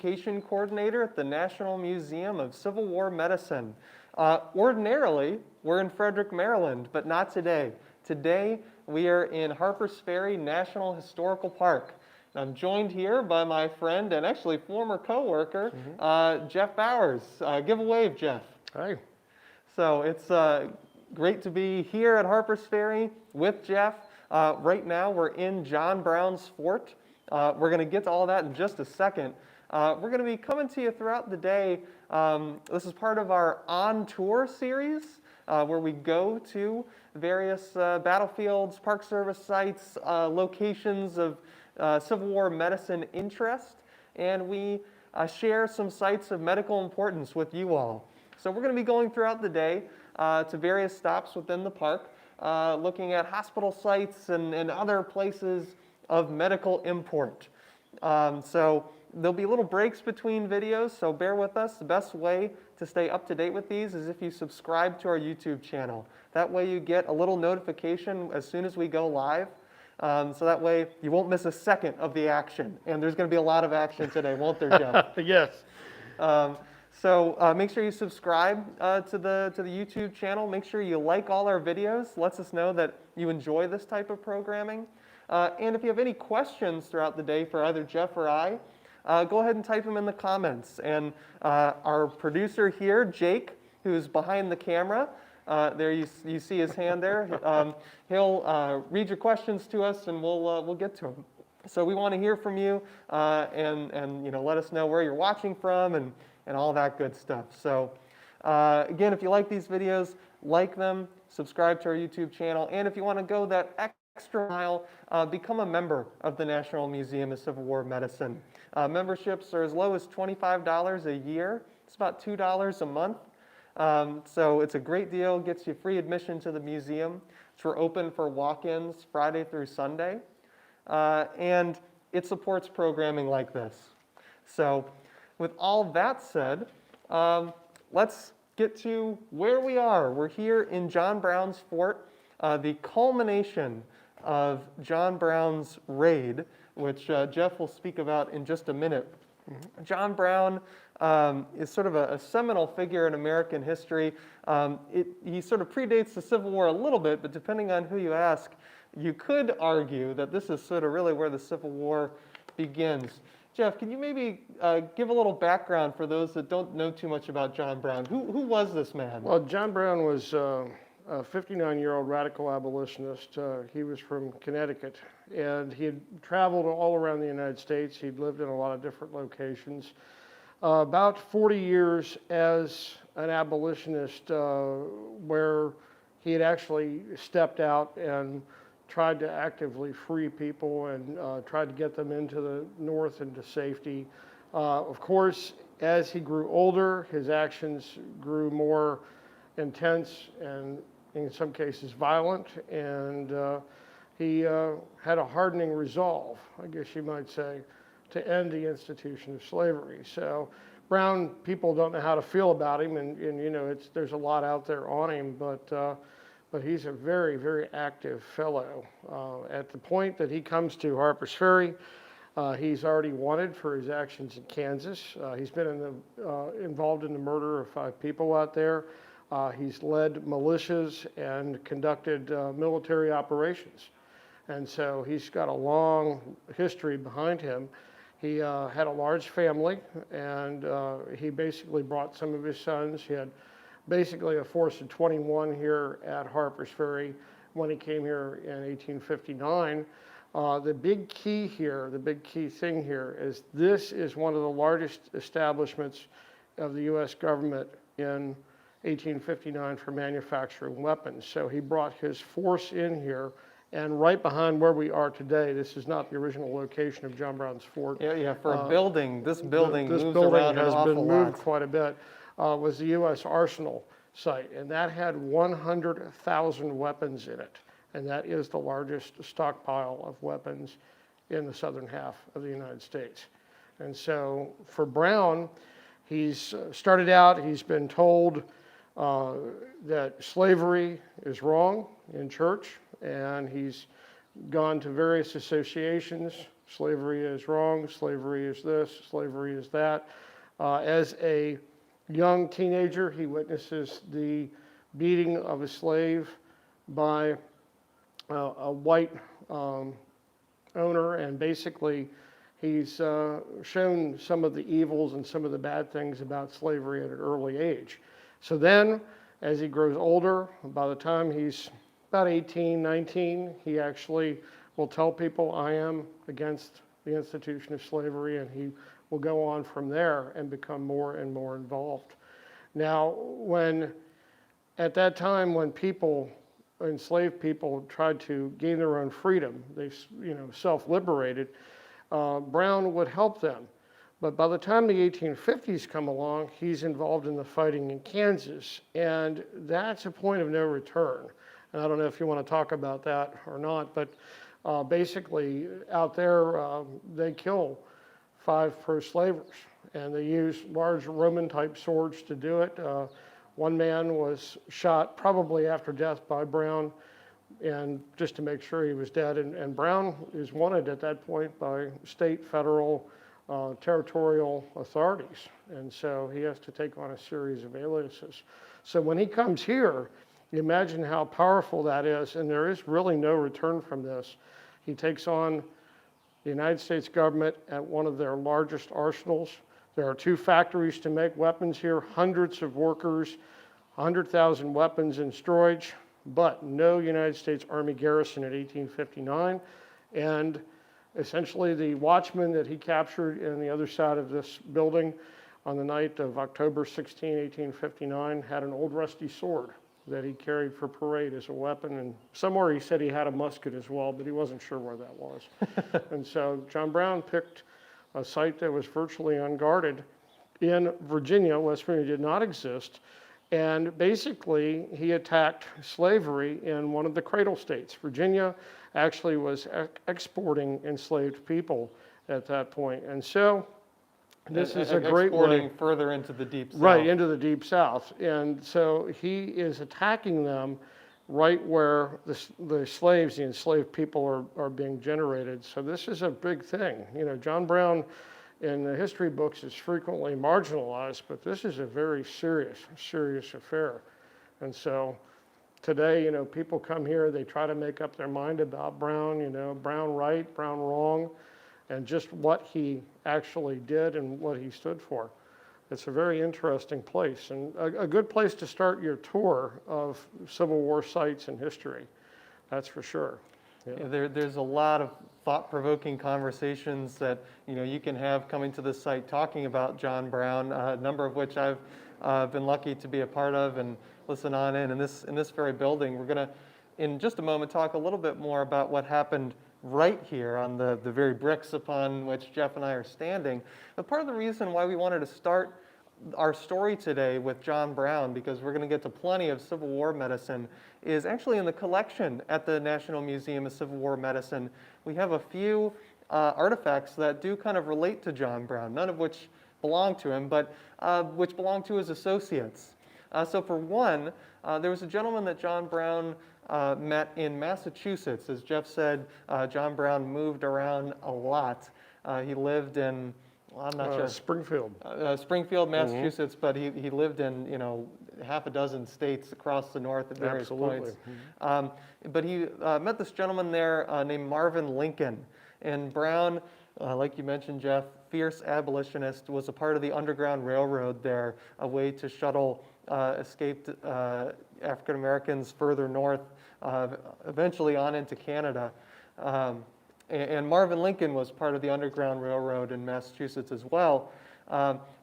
Education Coordinator at the National Museum of Civil War Medicine. Ordinarily, we're in Frederick, Maryland, but not today. Today, we are in Harpers Ferry National Historical Park. I'm joined here by my friend and actually former co-worker, Jeff Bowers. Give a wave, Jeff. Hi. So it's great to be here at Harpers Ferry with Jeff. Right now, we're in John Brown's fort. We're going to get to all that in just a second. We're going to be coming to you throughout the day. This is part of our On Tour series, where we go to various battlefields, Park Service sites, locations of Civil War medicine interest, and we share some sites of medical importance with you all. So we're going to be going throughout the day to various stops within the park, looking at hospital sites and other places of medical import. So there'll be little breaks between videos, so bear with us. The best way to stay up to date with these is if you subscribe to our YouTube channel. That way you get a little notification as soon as we go live. So that way you won't miss a second of the action. And there's going to be a lot of action today, won't there, Jeff? Yes. So make sure you subscribe to the YouTube channel. Make sure you like all our videos. Lets us know that you enjoy this type of programming. And if you have any questions throughout the day for either Jeff or I, go ahead and type them in the comments. And our producer here, Jake, who's behind the camera, there you see his hand there. He'll read your questions to us, and we'll get to them. So we want to hear from you, and let us know where you're watching from, and all that good stuff. So again, if you like these videos, like them, subscribe to our YouTube channel, and if you want to go that extra mile, become a member of the National Museum of Civil War Medicine. Memberships are as low as $25 a year. It's about $2 a month. So it's a great deal, gets you free admission to the museum. We're open for walk-ins Friday through Sunday. And it supports programming like this. So with all that said, let's get to where we are. We're here in John Brown's fort, the culmination of John Brown's raid, which Jeff will speak about in just a minute. John Brown is sort of a seminal figure in American history. He sort of predates the Civil War a little bit, but depending on who you ask, you could argue that this is sort of really where the Civil War begins. Jeff, can you maybe give a little background for those that don't know too much about John Brown? Who was this man? Well, John Brown was a 59-year-old radical abolitionist. He was from Connecticut, and he had traveled all around the United States. He'd lived in a lot of different locations. About 40 years as an abolitionist, where he had actually stepped out and tried to actively free people and tried to get them into the North into safety. Of course, as he grew older, his actions grew more intense and in some cases violent, and he had a hardening resolve, I guess you might say, to end the institution of slavery. So Brown, people don't know how to feel about him, and there's a lot out there on him, but he's a very, very active fellow. At the point that he comes to Harpers Ferry, he's already wanted for his actions in Kansas. He's been involved in the murder of 5 people out there. He's led militias and conducted military operations. And so he's got a long history behind him. He had a large family, and he basically brought some of his sons. He had basically a force of 21 here at Harpers Ferry when he came here in 1859. The big key here, the big key thing here is this is one of the largest establishments of the U.S. government in 1859 for manufacturing weapons. So he brought his force in here, and right behind where we are today, this is not the original location of John Brown's fort. Yeah, for a building, this building this moves building around has an awful been moved lot. quite a bit, was the U.S. Arsenal site, and that had 100,000 weapons in it, and that is the largest stockpile of weapons in the southern half of the United States. And so for Brown, he's started out, he's been told that slavery is wrong in church, and he's gone to various associations Slavery is wrong, slavery is this, slavery is that. As a young teenager, he witnesses the beating of a slave by a white owner, and basically he's shown some of the evils and some of the bad things about slavery at an early age. So then, as he grows older, by the time he's about 18, 19, he actually will tell people, I am against the institution of slavery, and he will go on from there and become more and more involved. Now, at that time when enslaved people tried to gain their own freedom, they self-liberated, Brown would help them. But by the time the 1850s come along, he's involved in the fighting in Kansas, and that's a point of no return. And I don't know if you want to talk about that or not, but basically out there, they kill 5 pro-slavers, and they use large Roman-type swords to do it. One man was shot probably after death by Brown, and just to make sure he was dead. And Brown is wanted at that point by state, federal, territorial authorities. And so he has to take on a series of aliases. So when he comes here, you imagine how powerful that is, and there is really no return from this. He takes on the United States government at one of their largest arsenals. There are 2 factories to make weapons here, hundreds of workers, 100,000 weapons in storage, but no United States Army garrison in 1859. And essentially the watchman that he captured on the other side of this building on the night of October 16, 1859, had an old rusty sword that he carried for parade as a weapon. And somewhere he said he had a musket as well, but he wasn't sure where that was. And so John Brown picked a site that was virtually unguarded in Virginia. West Virginia did not exist. And basically, he attacked slavery in one of the cradle states. Virginia actually was exporting enslaved people at that point. And so this is a great way. Exporting further into the deep south. Right, into the deep south. And so he is attacking them right where the slaves, the enslaved people are being generated. So this is a big thing. John Brown in the history books is frequently marginalized, but this is a very serious, serious affair. And so today, people come here, they try to make up their mind about Brown, Brown right, Brown wrong, and just what he actually did and what he stood for. It's a very interesting place, and a good place to start your tour of Civil War sites and history, that's for sure. Yeah, there's a lot of thought-provoking conversations that you can have coming to this site talking about John Brown, a number of which I've been lucky to be a part of and listen on in this very building. We're going to, in just a moment, talk a little bit more about what happened right here on the very bricks upon which Jeff and I are standing. But part of the reason why we wanted to start our story today with John Brown, because we're going to get to plenty of Civil War medicine, is actually in the collection at the National Museum of Civil War Medicine. We have a few artifacts that do kind of relate to John Brown, none of which belong to him, but which belong to his associates. So for one, there was a gentleman that John Brown met in Massachusetts. As Jeff said, John Brown moved around a lot. He lived in, well, I'm not sure. Springfield, Massachusetts, but he lived in, half a dozen states across the north at various points. But he met this gentleman there named Marvin Lincoln. And Brown, like you mentioned, Jeff, fierce abolitionist, was a part of the Underground Railroad there, a way to shuttle escaped African Americans further north, eventually on into Canada. And Marvin Lincoln was part of the Underground Railroad in Massachusetts as well.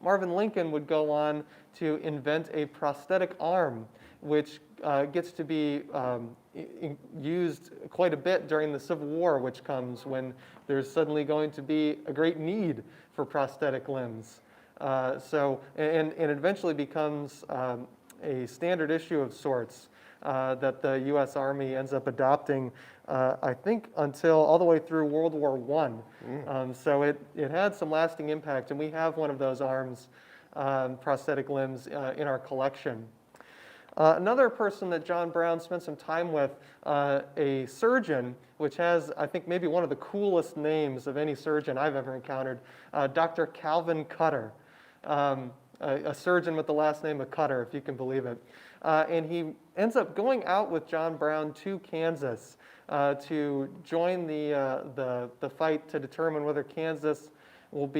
Marvin Lincoln would go on to invent a prosthetic arm, which gets to be used quite a bit during the Civil War, which comes when there's suddenly going to be a great need for prosthetic limbs. And it eventually becomes a standard issue of sorts that the U.S. Army ends up adopting, I think, until all the way through World War I. So it had some lasting impact, and we have one of those arms, prosthetic limbs, in our collection. Another person that John Brown spent some time with, a surgeon, which has, I think, maybe one of the coolest names of any surgeon I've ever encountered, Dr. Calvin Cutter, a surgeon with the last name of Cutter, if you can believe it. And he ends up going out with John Brown to Kansas to join the fight to determine whether Kansas will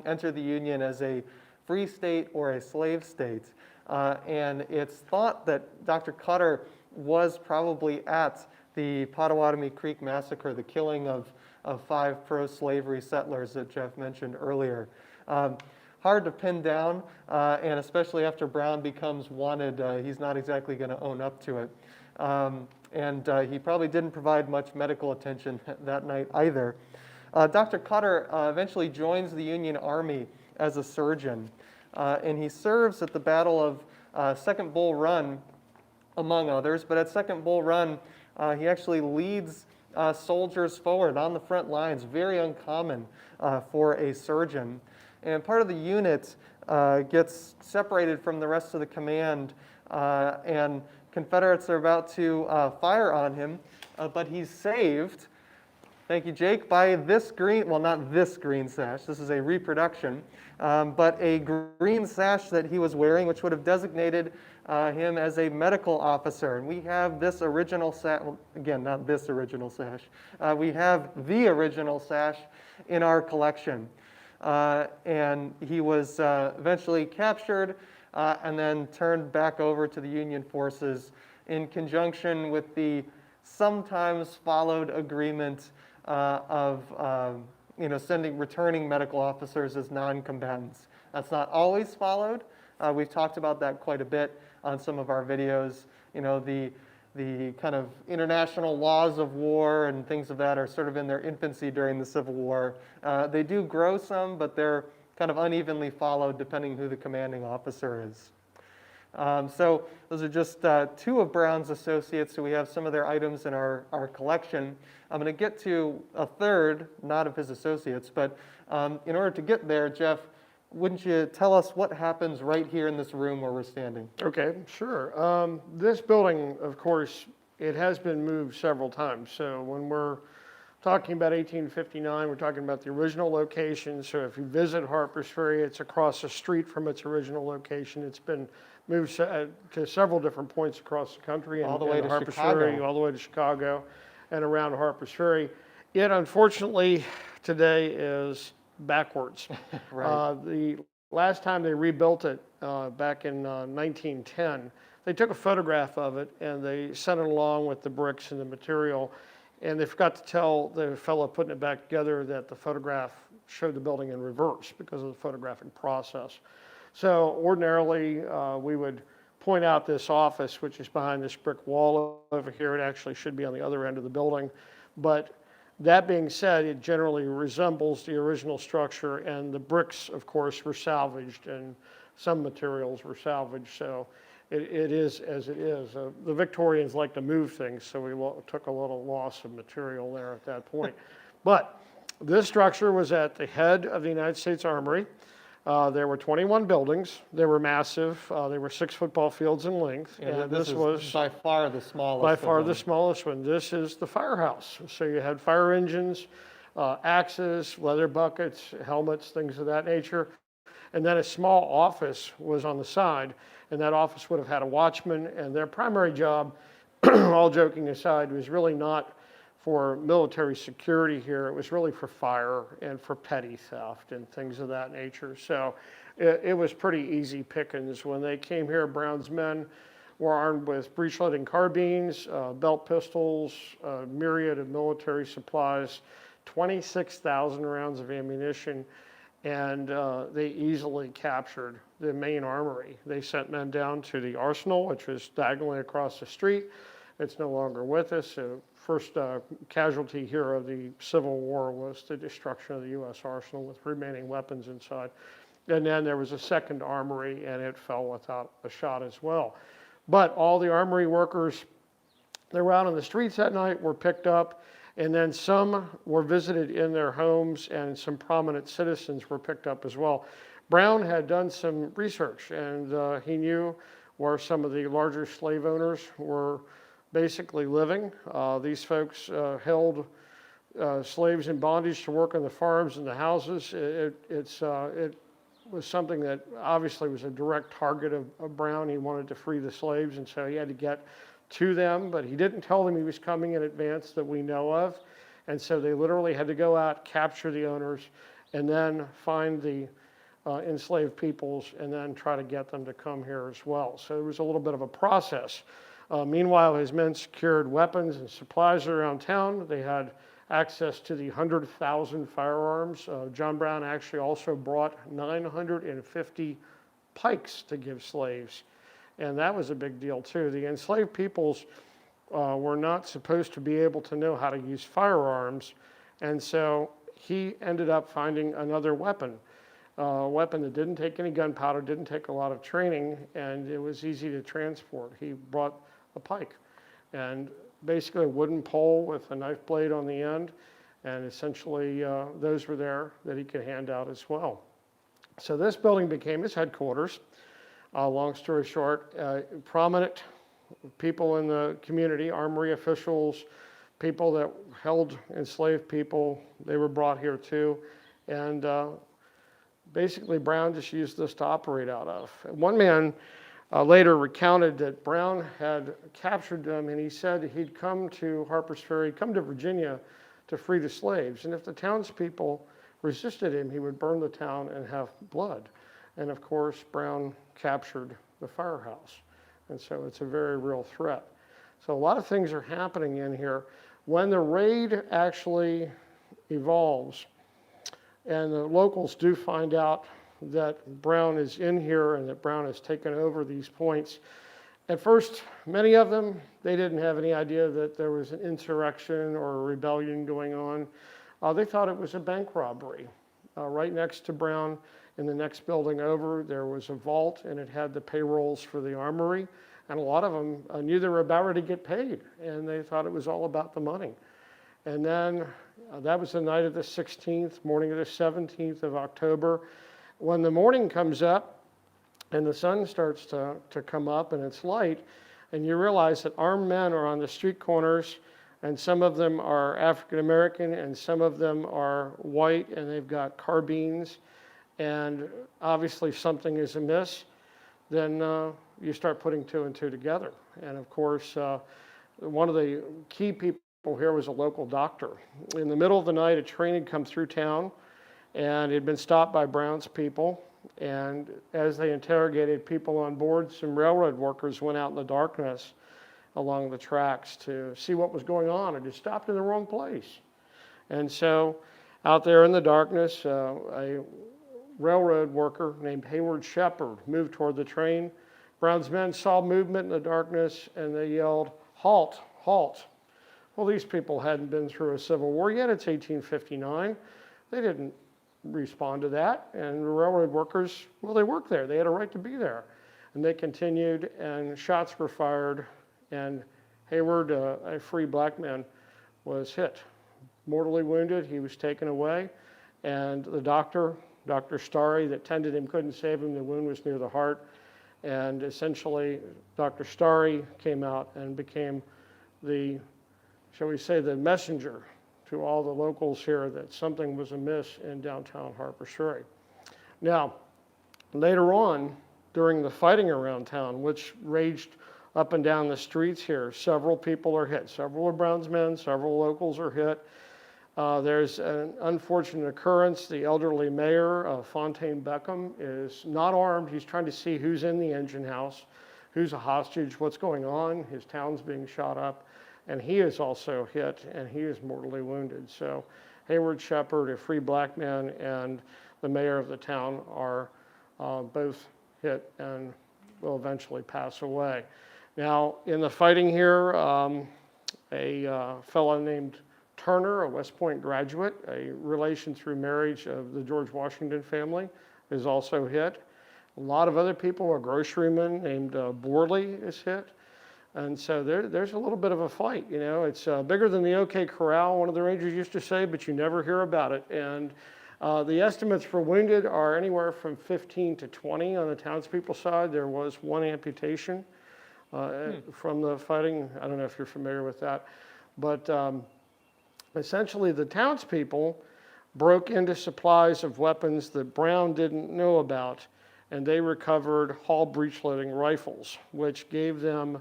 enter the Union as a free state or a slave state. And it's thought that Dr. Cutter was probably at the Pottawatomie Creek Massacre, the killing of 5 pro-slavery settlers that Jeff mentioned earlier. Hard to pin down, and especially after Brown becomes wanted, he's not exactly going to own up to it. And he probably didn't provide much medical attention that night either. Dr. Cutter eventually joins the Union Army as a surgeon, and he serves at the Battle of Second Bull Run, among others. But at Second Bull Run, he actually leads soldiers forward on the front lines, very uncommon for a surgeon. And part of the unit gets separated from the rest of the command, and Confederates are about to fire on him, but he's saved, thank you, Jake, by this green, well, not this green sash, this is a reproduction, but a green sash that he was wearing, which would have designated him as a medical officer. And we have this original sash, well, again, not this original sash, we have the original sash in our collection. And he was eventually captured and then turned back over to the Union forces in conjunction with the sometimes followed agreement of returning medical officers as non-combatants. That's not always followed. We've talked about that quite a bit on some of our videos. You know, the kind of international laws of war and things of that are sort of in their infancy during the Civil War. They do grow some, but they're kind of unevenly followed depending who the commanding officer is. So those are just 2 of Brown's associates, so we have some of their items in our collection. I'm going to get to a third, not of his associates, but in order to get there, Jeff, wouldn't you tell us what happens right here in this room where we're standing? Okay, sure. This building, of course, it has been moved several times. So when we're talking about 1859, we're talking about the original location. So if you visit Harpers Ferry, it's across the street from its original location. It's been moved to several different points across the country. All the way to Harpers Chicago. Ferry, all the way to Chicago and around Harpers Ferry. It, unfortunately, today is backwards. Right. The last time they rebuilt it back in 1910, they took a photograph of it and they sent it along with the bricks and the material, and they forgot to tell the fellow putting it back together that the photograph showed the building in reverse because of the photographing process. So ordinarily we would point out this office, which is behind this brick wall over here. It actually should be on the other end of the building, but that being said, it generally resembles the original structure, and the bricks, of course, were salvaged, and some materials were salvaged, so it is as it is. The Victorians like to move things, so we took a little loss of material there at that point. But this structure was at the head of the United States Armory. There were 21 buildings. They were massive. They were 6 football fields in length. Yeah, and this was by far the smallest. By far the smallest one. This is the firehouse. So you had fire engines, axes, leather buckets, helmets, things of that nature. And then a small office was on the side, and that office would have had a watchman. And their primary job, all joking aside, was really not for military security here. It was really for fire and for petty theft and things of that nature. So it was pretty easy pickings. When they came here, Brown's men were armed with breech-loading carbines, belt pistols, a myriad of military supplies, 26,000 rounds of ammunition, and they easily captured the main armory. They sent men down to the arsenal, which was diagonally across the street. It's no longer with us. The first casualty here of the Civil War was the destruction of the U.S. arsenal with remaining weapons inside. And then there was a second armory, and it fell without a shot as well. But all the armory workers that were out on the streets that night were picked up, and then some were visited in their homes, and some prominent citizens were picked up as well. Brown had done some research, and he knew where some of the larger slave owners were basically living. These folks held slaves in bondage to work on the farms and the houses. It was something that obviously was a direct target of Brown. He wanted to free the slaves, and so he had to get to them, but he didn't tell them he was coming in advance that we know of. And so they literally had to go out, capture the owners, and then find the enslaved peoples, and then try to get them to come here as well. So it was a little bit of a process. Meanwhile, his men secured weapons and supplies around town. They had access to the 100,000 firearms. John Brown actually also brought 950 pikes to give slaves, and that was a big deal too. The enslaved peoples were not supposed to be able to know how to use firearms, and so he ended up finding another weapon, a weapon that didn't take any gunpowder, didn't take a lot of training, and it was easy to transport. He brought a pike, and basically a wooden pole with a knife blade on the end, and essentially those were there that he could hand out as well. So this building became his headquarters. Long story short, prominent people in the community, armory officials, people that held enslaved people, they were brought here too, and basically Brown just used this to operate out of. One man later recounted that Brown had captured them, and he said he'd come to Harpers Ferry, come to Virginia to free the slaves. And if the townspeople resisted him, he would burn the town and have blood. And of course, Brown captured the Firehouse. And so it's a very real threat. So a lot of things are happening in here. When the raid actually evolves, and the locals do find out that Brown is in here and that Brown has taken over these points. At first, many of them, they didn't have any idea that there was an insurrection or a rebellion going on. They thought it was a bank robbery. Right next to Brown, in the next building over, there was a vault, and it had the payrolls for the armory. And a lot of them knew they were about ready to get paid, and they thought it was all about the money. And then that was the night of the 16th, morning of the 17th of October. When the morning comes up and the sun starts to come up and it's light, and you realize that armed men are on the street corners, and some of them are African American and some of them are white, and they've got carbines, and obviously something is amiss, then you start putting two and two together. And of course, one of the key people here was a local doctor. In the middle of the night, a train had come through town, and it had been stopped by Brown's people. And as they interrogated people on board, some railroad workers went out in the darkness along the tracks to see what was going on, and had stopped in the wrong place. And so out there in the darkness, a railroad worker named Hayward Shepherd moved toward the train. Brown's men saw movement in the darkness, and they yelled, "Halt, halt." Well, these people hadn't been through a civil war yet. It's 1859. They didn't respond to that. And the railroad workers, well, they worked there. They had a right to be there. And they continued, and shots were fired, and Hayward, a free black man, was hit. Mortally wounded. He was taken away. And the doctor, Dr. Starry, that tended him, couldn't save him. The wound was near the heart. And essentially, Dr. Starry came out and became the, shall we say, the messenger to all the locals here that something was amiss in downtown Harpers Ferry. Now, later on, during the fighting around town, which raged up and down the streets here, several people are hit. Several of Brown's men, several locals are hit. There's an unfortunate occurrence. The elderly mayor, Fontaine Beckham, is not armed. He's trying to see who's in the engine house, who's a hostage, what's going on. His town's being shot up. And he is also hit, and he is mortally wounded. So Hayward Shepherd, a free black man, and the mayor of the town are both hit and will eventually pass away. Now, in the fighting here, a fellow named Turner, a West Point graduate, a relation through marriage of the George Washington family, is also hit. A lot of other people, a groceryman named Borley is hit. And so there's a little bit of a fight, you know. It's bigger than the OK Corral, one of the Rangers used to say, but you never hear about it. And The estimates for wounded are anywhere from 15 to 20 on the townspeople side. There was one amputation from the fighting. I don't know if you're familiar with that. But essentially the townspeople broke into supplies of weapons that Brown didn't know about, and they recovered Hall breech-loading rifles, which gave them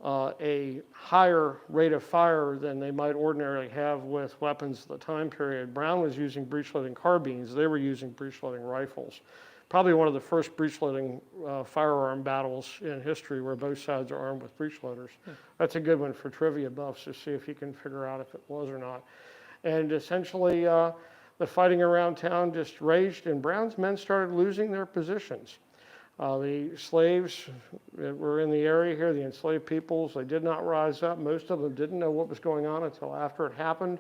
a higher rate of fire than they might ordinarily have with weapons at the time period. Brown was using breech-loading carbines. They were using breech-loading rifles. Probably one of the first breech-loading firearm battles in history where both sides are armed with breech-loaders. That's a good one for trivia buffs to see if you can figure out if it was or not. And essentially, the fighting around town just raged, and Brown's men started losing their positions. The slaves that were in the area here, the enslaved peoples, they did not rise up. Most of them didn't know what was going on until after it happened.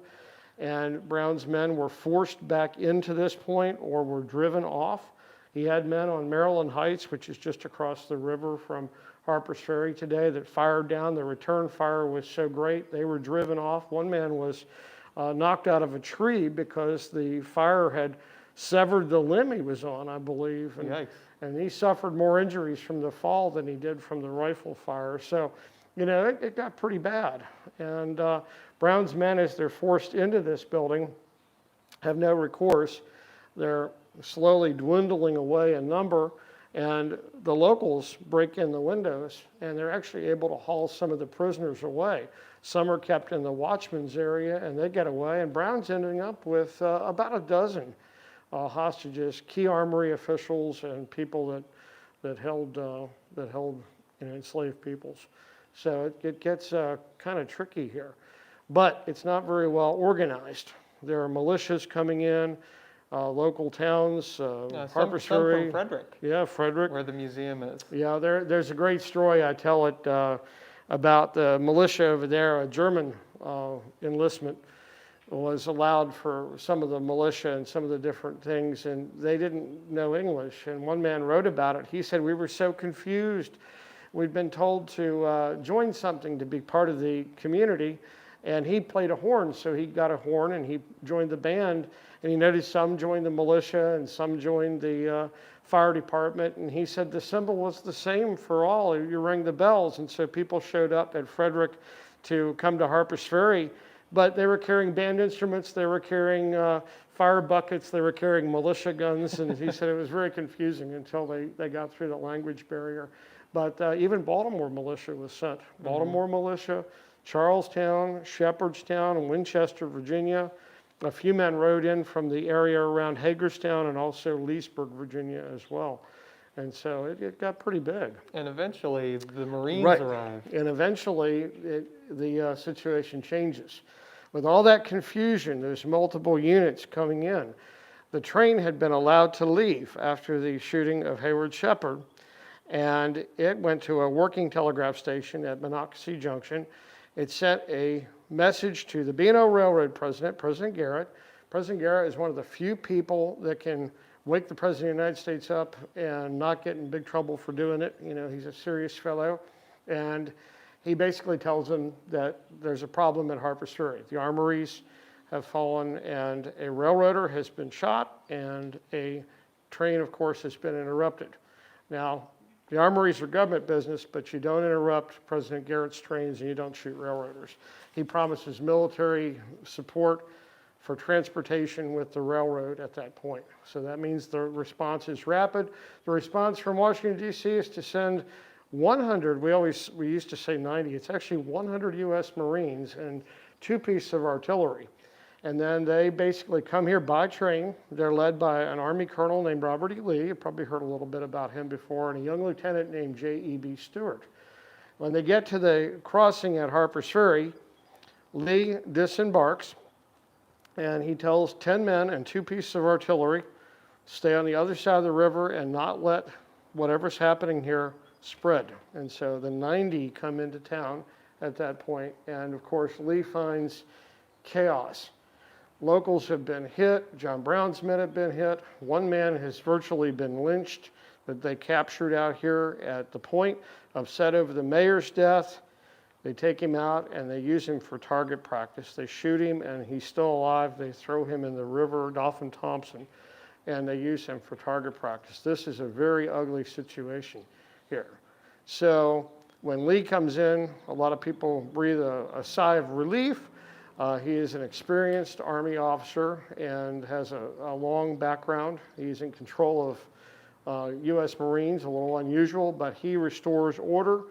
And Brown's men were forced back into this point or were driven off. He had men on Maryland Heights, which is just across the river from Harpers Ferry today, that fired down. The return fire was so great, they were driven off. One man was knocked out of a tree because the fire had severed the limb he was on, I believe. And he suffered more injuries from the fall than he did from the rifle fire. So, you know, it got pretty bad. And Brown's men, as they're forced into this building, have no recourse. They're slowly dwindling away in number, and the locals break in the windows, and they're actually able to haul some of the prisoners away. Some are kept in the watchman's area, and they get away, and Brown's ending up with about a dozen hostages, key armory officials, and people that held enslaved peoples. So it gets kind of tricky here, but it's not very well organized. There are militias coming in, local towns, Harpers Ferry. From Frederick. Yeah, Frederick. Where the museum is. Yeah, there's a great story. I tell it about the militia over there. A German enlistment was allowed for some of the militia and some of the different things, and they didn't know English. And one man wrote about it. He said, "We were so confused. We'd been told to join something to be part of the community." And he played a horn, so he got a horn and he joined the band. And he noticed some joined the militia and some joined the fire department. And he said the symbol was the same for all. You rang the bells. And so people showed up at Frederick to come to Harpers Ferry. But they were carrying band instruments. They were carrying fire buckets. They were carrying militia guns. And he said it was very confusing until they got through the language barrier. But even Baltimore militia was sent. Baltimore militia, Charlestown, Shepherdstown, and Winchester, Virginia. A few men rode in from the area around Hagerstown and also Leesburg, Virginia as well. And so it got pretty big. And eventually the Marines arrived. And eventually the situation changes. With all that confusion, there's multiple units coming in. The train had been allowed to leave after the shooting of Hayward Shepherd, and it went to a working telegraph station at Monocacy Junction. It sent a message to the B&O Railroad president, President Garrett. President Garrett is one of the few people that can wake the President of the United States up and not get in big trouble for doing it. You know, he's a serious fellow. And he basically tells them that there's a problem at Harpers Ferry. The armories have fallen, and a railroader has been shot, and a train, of course, has been interrupted. Now, the armories are government business, but you don't interrupt President Garrett's trains and you don't shoot railroaders. He promises military support for transportation with the railroad at that point. So that means the response is rapid. The response from Washington, D.C. is to send 100, we used to say 90, it's actually 100 U.S. Marines and 2 pieces of artillery. And then they basically come here by train. They're led by an Army colonel named Robert E. Lee. You've probably heard a little bit about him before, and a young lieutenant named J.E.B. Stewart. When they get to the crossing at Harpers Ferry, Lee disembarks, and he tells 10 men and 2 pieces of artillery, stay on the other side of the river and not let whatever's happening here spread. And so the 90 come into town at that point, and of course Lee finds chaos. Locals have been hit. John Brown's men have been hit. One man has virtually been lynched that they captured out here at the point, upset over the mayor's death. They take him out and they use him for target practice. They shoot him and he's still alive. They throw him in the river, Dolphin Thompson, and they use him for target practice. This is a very ugly situation here. So when Lee comes in, a lot of people breathe a sigh of relief. He is an experienced Army officer and has a long background. He's in control of U.S. Marines, a little unusual, but he restores order.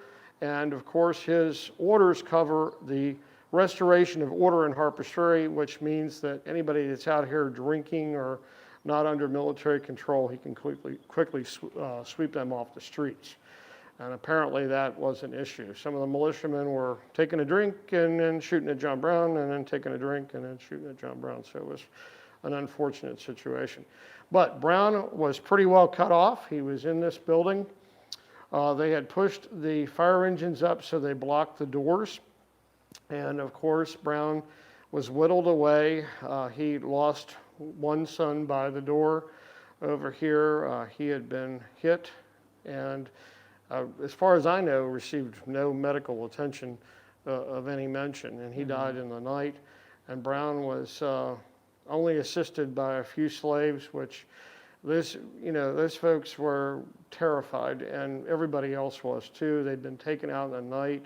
And of course, his orders cover the restoration of order in Harpers Ferry, which means that anybody that's out here drinking or not under military control, he can quickly sweep them off the streets. And apparently that was an issue. Some of the militiamen were taking a drink and then shooting at John Brown, and then taking a drink and then shooting at John Brown. So it was an unfortunate situation. But Brown was pretty well cut off. He was in this building. They had pushed the fire engines up so they blocked the doors. And of course, Brown was whittled away. He lost one son by the door over here. He had been hit and, as far as I know, received no medical attention of any mention. And he died in the night. And Brown was only assisted by a few slaves, which those folks were terrified, and everybody else was too. They'd been taken out in the night,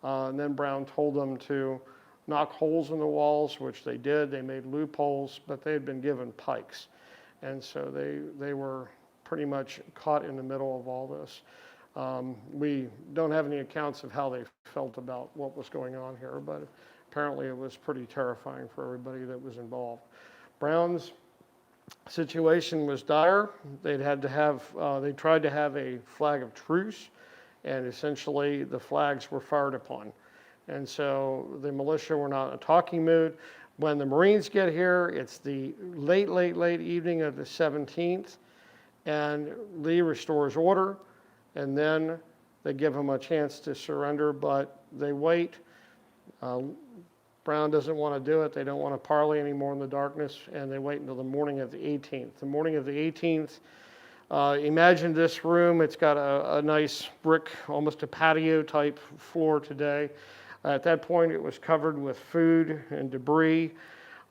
and then Brown told them to knock holes in the walls, which they did. They made loopholes, but they had been given pikes. And so they were pretty much caught in the middle of all this. We don't have any accounts of how they felt about what was going on here, but apparently it was pretty terrifying for everybody that was involved. Brown's situation was dire. They tried to have a flag of truce, and essentially the flags were fired upon. And so the militia were not in a talking mood. When the Marines get here, it's the late evening of the 17th, and Lee restores order, and then they give him a chance to surrender, but they wait. Brown doesn't want to do it. They don't want to parley anymore in the darkness, and they wait until the morning of the 18th. The morning of the 18th, imagine this room. It's got a nice brick, almost a patio type floor today. At that point, it was covered with food and debris.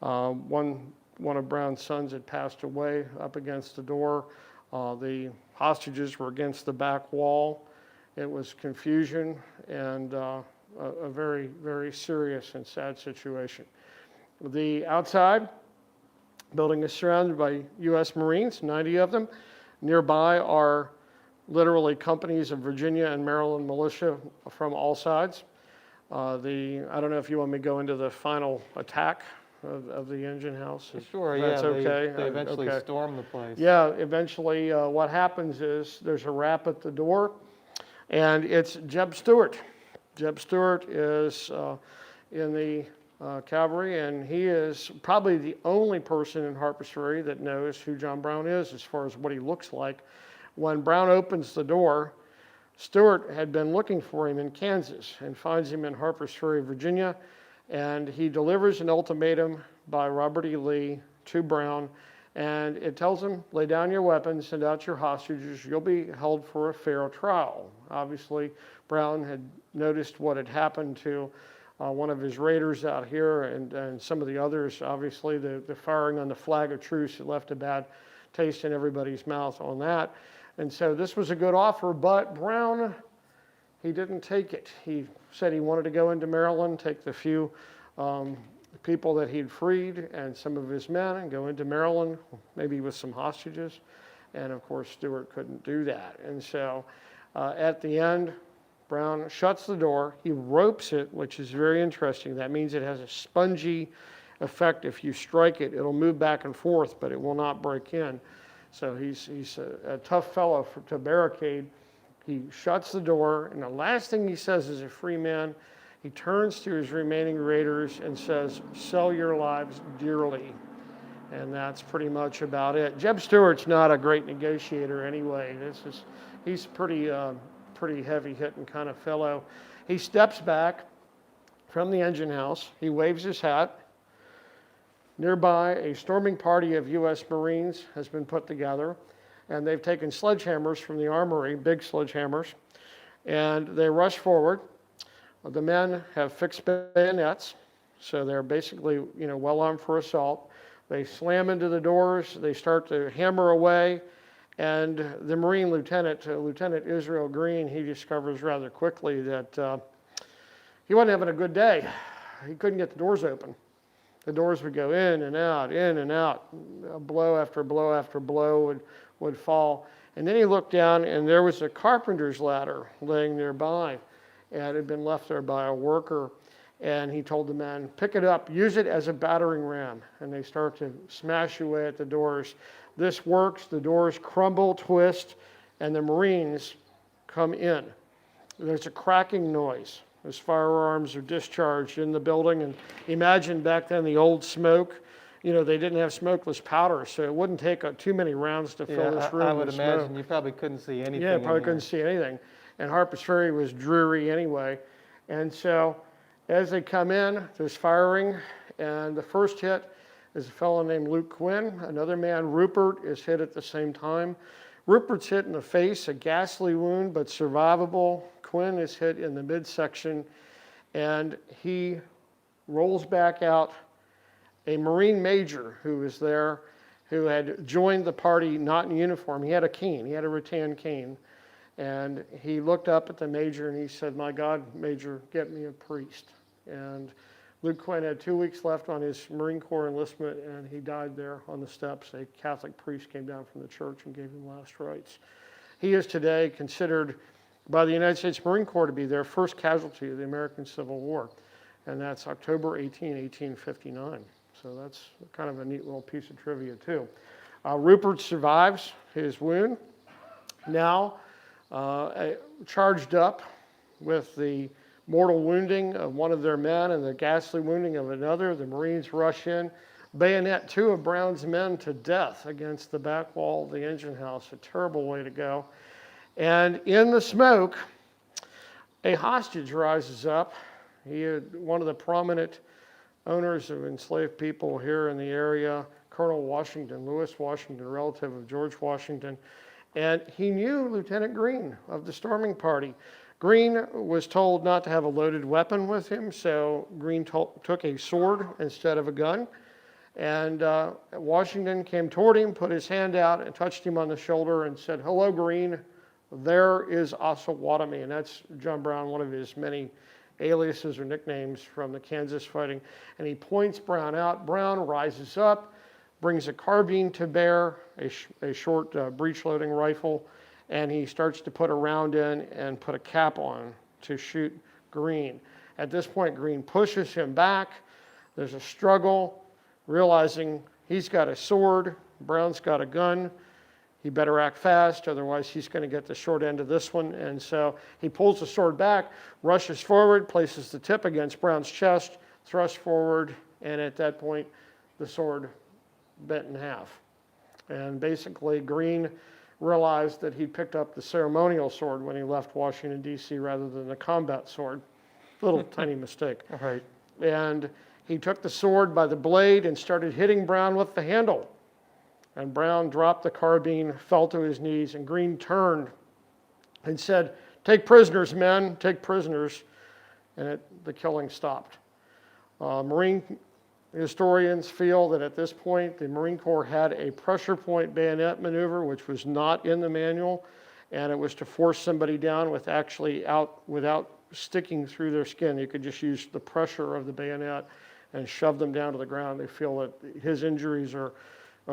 One of Brown's sons had passed away up against the door. The hostages were against the back wall. It was confusion and a very, very serious and sad situation. The outside building is surrounded by U.S. Marines, 90 of them. Nearby are literally companies of Virginia and Maryland militia from all sides. I don't know if you want me to go into the final attack of the engine house. Sure, That's yeah. okay. They eventually okay. storm the place. Yeah, eventually what happens is there's a rap at the door, and it's Jeb Stuart. Jeb Stuart is in the cavalry, and he is probably the only person in Harpers Ferry that knows who John Brown is as far as what he looks like. When Brown opens the door, Stuart had been looking for him in Kansas and finds him in Harpers Ferry, Virginia, and he delivers an ultimatum by Robert E. Lee to Brown, and it tells him, lay down your weapons, send out your hostages, you'll be held for a fair trial. Obviously, Brown had noticed what had happened to one of his raiders out here and some of the others. Obviously, the firing on the flag of truce had left a bad taste in everybody's mouth on that. And so this was a good offer, but Brown, he didn't take it. He said he wanted to go into Maryland, take the few people that he'd freed and some of his men and go into Maryland, maybe with some hostages. And of course, Stuart couldn't do that. And so at the end, Brown shuts the door. He ropes it, which is very interesting. That means it has a spongy effect. If you strike it, it'll move back and forth, but it will not break in. So he's a tough fellow to barricade. He shuts the door, and the last thing he says as a free man, he turns to his remaining raiders and says, sell your lives dearly. And that's pretty much about it. Jeb Stuart's not a great negotiator anyway. He's pretty heavy-hitting kind of fellow. He steps back from the engine house. He waves his hat. Nearby, a storming party of U.S. Marines has been put together, and they've taken sledgehammers from the armory, big sledgehammers, and they rush forward. The men have fixed bayonets, so they're basically, well armed for assault. They slam into the doors, they start to hammer away, and the Marine Lieutenant, Lieutenant Israel Green, he discovers rather quickly that he wasn't having a good day. He couldn't get the doors open. The doors would go in and out, in and out. Blow after blow after blow would fall. And then he looked down, and there was a carpenter's ladder laying nearby, and it had been left there by a worker. And he told the men, pick it up, use it as a battering ram. And they start to smash away at the doors. This works, the doors crumble, twist, and the Marines come in. There's a cracking noise as firearms are discharged in the building. And imagine back then the old smoke. They didn't have smokeless powder, so it wouldn't take too many rounds to fill this room I would with imagine smoke. you probably couldn't see anything. Yeah, probably couldn't see anything. And Harpers Ferry was dreary anyway. And so as they come in, there's firing, and the first hit is a fellow named Luke Quinn. Another man, Rupert, is hit at the same time. Rupert's hit in the face, a ghastly wound, but survivable. Quinn is hit in the midsection, and he rolls back out. A Marine major who was there, who had joined the party not in uniform. He had a cane, he had a rattan cane. And he looked up at the major and he said, my God, Major, get me a priest. And Luke Quinn had 2 weeks left on his Marine Corps enlistment, and he died there on the steps. A Catholic priest came down from the church and gave him last rites. He is today considered by the United States Marine Corps to be their first casualty of the American Civil War. And that's October 18, 1859. So that's kind of a neat little piece of trivia too. Rupert survives his wound. Now, charged up with the mortal wounding of one of their men and the ghastly wounding of another, the Marines rush in, bayonet 2 of Brown's men to death against the back wall of the engine house. A terrible way to go. And in the smoke, a hostage rises up. He had one of the prominent owners of enslaved people here in the area, Colonel Washington, Lewis Washington, relative of George Washington. And he knew Lieutenant Green of the storming party. Green was told not to have a loaded weapon with him, so Green took a sword instead of a gun. And Washington came toward him, put his hand out, and touched him on the shoulder and said, hello, Green, there is Osawatomie. And that's John Brown, one of his many aliases or nicknames from the Kansas fighting. And he points Brown out. Brown rises up, brings a carbine to bear, a short breech-loading rifle, and he starts to put a round in and put a cap on to shoot Green. At this point, Green pushes him back. There's a struggle, realizing he's got a sword, Brown's got a gun. He better act fast, otherwise he's going to get the short end of this one. And so he pulls the sword back, rushes forward, places the tip against Brown's chest, thrusts forward, and at that point, the sword bent in half. And basically, Green realized that he picked up the ceremonial sword when he left Washington, D.C., rather than the combat sword. Little tiny mistake. Right. And he took the sword by the blade and started hitting Brown with the handle. And Brown dropped the carbine, fell to his knees, and Green turned and said, take prisoners, men, take prisoners. And the killing stopped. Marine historians feel that at this point, the Marine Corps had a pressure point bayonet maneuver, which was not in the manual, and it was to force somebody down without sticking through their skin. You could just use the pressure of the bayonet and shove them down to the ground. They feel that his injuries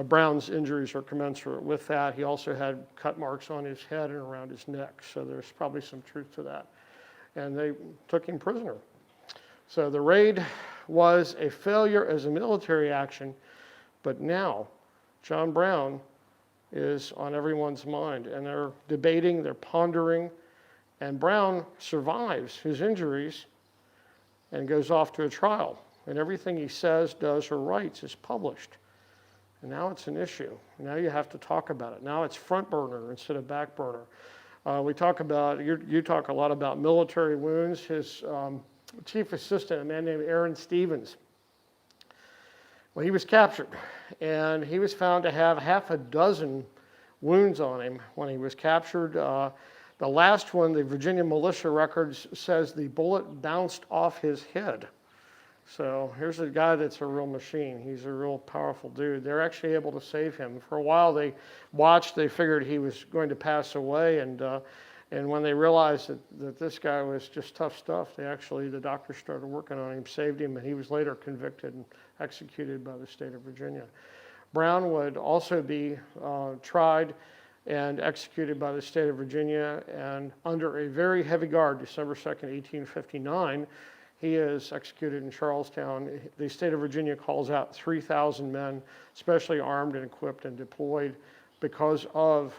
Brown's injuries are commensurate with that. He also had cut marks on his head and around his neck, so there's probably some truth to that. And they took him prisoner. So the raid was a failure as a military action, but now John Brown is on everyone's mind, and they're debating, they're pondering, and Brown survives his injuries and goes off to a trial. And everything he says, does, or writes is published. And now it's an issue. Now you have to talk about it. Now it's front burner instead of back burner. You talk a lot about military wounds. His chief assistant, a man named Aaron Stevens, well, he was captured, and he was found to have half a dozen wounds on him when he was captured. The last one, the Virginia militia records says the bullet bounced off his head. So here's a guy that's a real machine. He's a real powerful dude. They're actually able to save him. For a while they watched, they figured he was going to pass away, and when they realized that this guy was just tough stuff, the doctors started working on him, saved him, and he was later convicted and executed by the state of Virginia. Brown would also be tried and executed by the state of Virginia, and under a very heavy guard, December 2nd, 1859, he is executed in Charlestown. The state of Virginia calls out 3,000 men, specially armed and equipped and deployed because of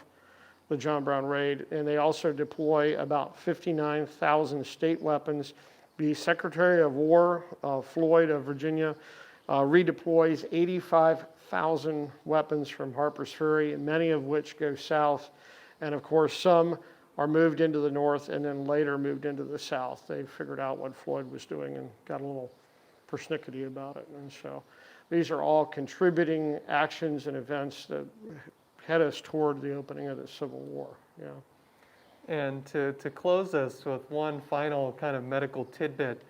the John Brown raid, and they also deploy about 59,000 state weapons. The Secretary of War, Floyd of Virginia, redeploys 85,000 weapons from Harpers Ferry, many of which go south, and of course some are moved into the north and then later moved into the south. They figured out what Floyd was doing and got a little persnickety about it. And so these are all contributing actions and events that head us toward the opening of the Civil War. Yeah. And to close us with one final kind of medical tidbit,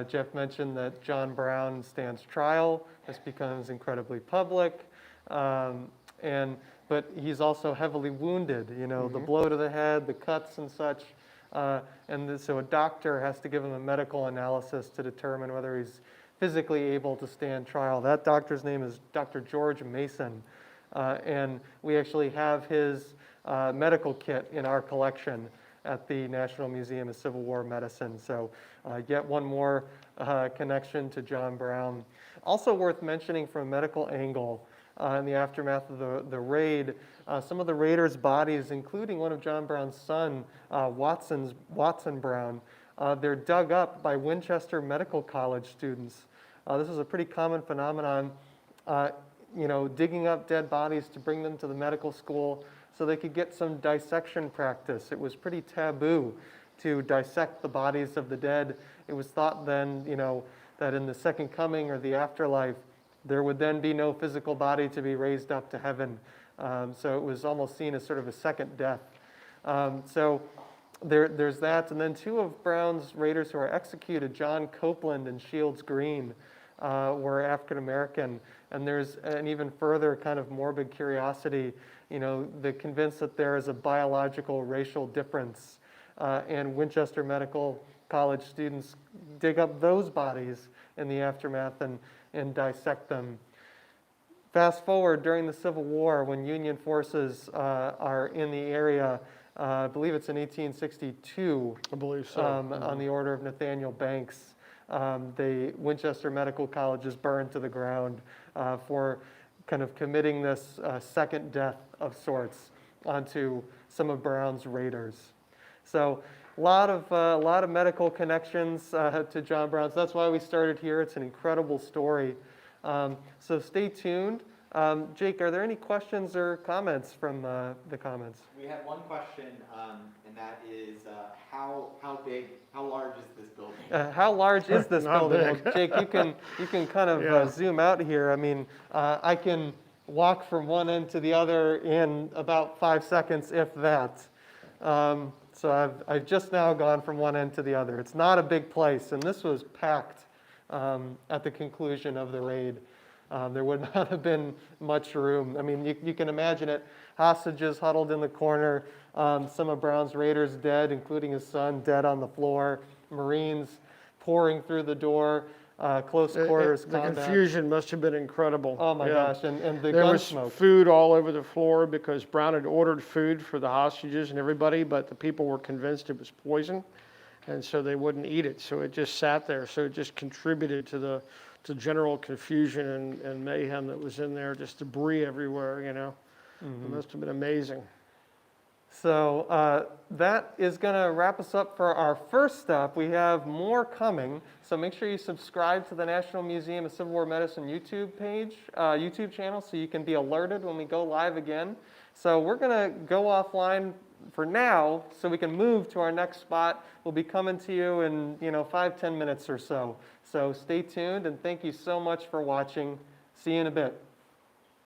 Jeff mentioned that John Brown stands trial. This becomes incredibly public. But he's also heavily wounded, the blow to the head, the cuts and such. So a doctor has to give him a medical analysis to determine whether he's physically able to stand trial. That doctor's name is Dr. George Mason. And we actually have his medical kit in our collection at the National Museum of Civil War Medicine. So yet one more connection to John Brown. Also worth mentioning from a medical angle, in the aftermath of the raid, some of the raiders' bodies, including one of John Brown's son, Watson Brown, they're dug up by Winchester Medical College students. This is a pretty common phenomenon, digging up dead bodies to bring them to the medical school so they could get some dissection practice. It was pretty taboo to dissect the bodies of the dead. It was thought then, that in the second coming or the afterlife, there would then be no physical body to be raised up to heaven. So it was almost seen as sort of a second death. So there's that. And then two of Brown's raiders who are executed, John Copeland and Shields Green, were African American. And there's an even further kind of morbid curiosity, the convinced that there is a biological racial difference. And Winchester Medical College students dig up those bodies in the aftermath and dissect them. Fast forward during the Civil War, when Union forces are in the area, I believe it's in 1862. I believe so. On the order of Nathaniel Banks, the Winchester Medical College is burned to the ground for kind of committing this second death of sorts onto some of Brown's raiders. So a lot of medical connections to John Brown. So that's why we started here. It's an incredible story. So stay tuned. Jake, are there any questions or comments from the comments? We have one question, and that is how large is this building? How large is this Not building? big. Well, Jake, you can kind of Yeah. zoom out here. I mean, I can walk from one end to the other in about 5 seconds, if that. So I've just now gone from one end to the other. It's not a big place, and this was packed at the conclusion of the raid. There would not have been much room. I mean, you can imagine it. Hostages huddled in the corner. Some of Brown's raiders dead, including his son, dead on the floor. Marines pouring through the door. Close quarters The combat. confusion must have been incredible. Oh my Yeah. gosh, and the There gun was smoke. food all over the floor because Brown had ordered food for the hostages and everybody, but the people were convinced it was poison, and so they wouldn't eat it. So it just sat there. So it just contributed to general confusion and mayhem that was in there, just debris everywhere, It must have been amazing. So that is going to wrap us up for our first stop. We have more coming, so make sure you subscribe to the National Museum of Civil War Medicine YouTube channel, so you can be alerted when we go live again. So we're going to go offline for now, so we can move to our next spot. We'll be coming to you in 5-10 minutes or so. So stay tuned, and thank you so much for watching. See you in a bit.